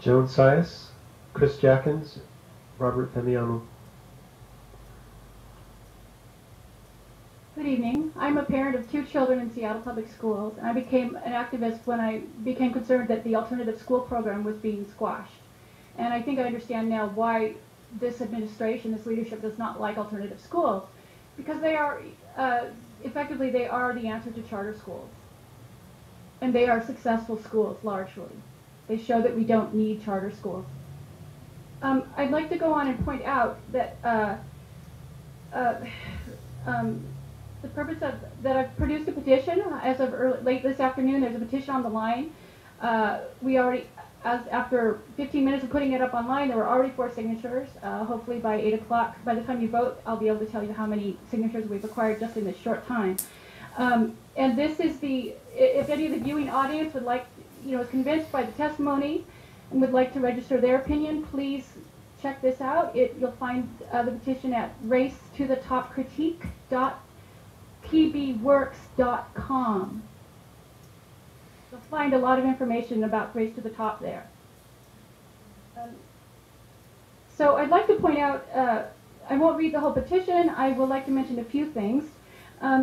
Joan Sias, Chris Jackins, Robert Femiano. Good evening. I'm a parent of 2 children in Seattle Public Schools, and I became an activist when I became concerned that the alternative school program was being squashed. And I think I understand now why this administration, this leadership, does not like alternative schools, because they are, effectively, they are the answer to charter schools. And they are successful schools, largely. They show that we don't need charter schools. I'd like to go on and point out that the purpose of that I've produced a petition as of late this afternoon. There's a petition on the line. We already, after 15 minutes of putting it up online, there were already 4 signatures. Hopefully by 8 o'clock, by the time you vote, I'll be able to tell you how many signatures we've acquired just in this short time. And this is if any of the viewing audience would like, is convinced by the testimony and would like to register their opinion, please check this out. You'll find the petition at racetothetopcritique.pbworks.com. You'll find a lot of information about Race to the Top there. So I'd like to point out, I won't read the whole petition. I would like to mention a few things.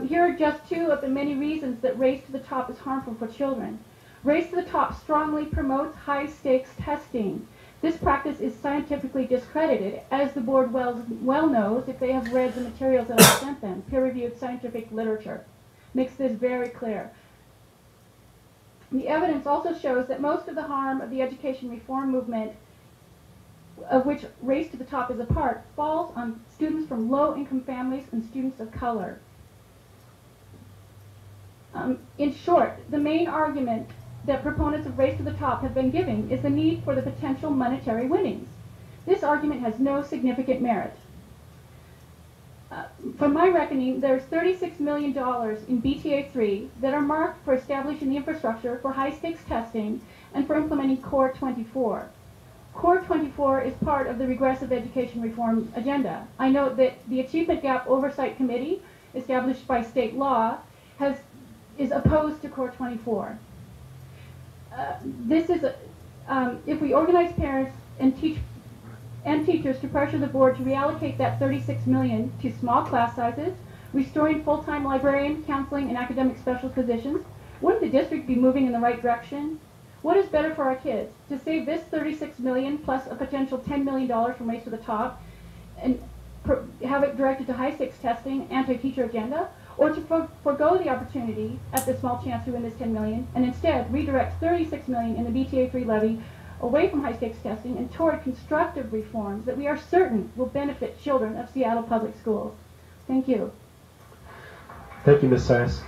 Here are just 2 of the many reasons that Race to the Top is harmful for children. Race to the Top strongly promotes high-stakes testing. This practice is scientifically discredited, as the board well knows if they have read the materials that I sent them. Peer-reviewed scientific literature makes this very clear. The evidence also shows that most of the harm of the education reform movement, of which Race to the Top is a part, falls on students from low-income families and students of color. In short, the main argument that proponents of Race to the Top have been giving is the need for the potential monetary winnings. This argument has no significant merit. From my reckoning, there's $36 million in BTA3 that are marked for establishing the infrastructure for high-stakes testing and for implementing Core 24. Core 24 is part of the regressive education reform agenda. I note that the Achievement Gap Oversight Committee, established by state law, is opposed to Core 24. If we organize parents and teachers to pressure the board to reallocate that $36 million to small class sizes, restoring full-time librarian, counseling, and academic specialist positions, wouldn't the district be moving in the right direction? What is better for our kids? To save this $36 million plus a potential $10 million from Race to the Top and have it directed to high-stakes testing, anti-teacher agenda, or to forego the opportunity at the small chance to win this $10 million and instead redirect $36 million in the BTA3 levy away from high-stakes testing and toward constructive reforms that we are certain will benefit children of Seattle Public Schools. Thank you. Thank you, Ms. Sias.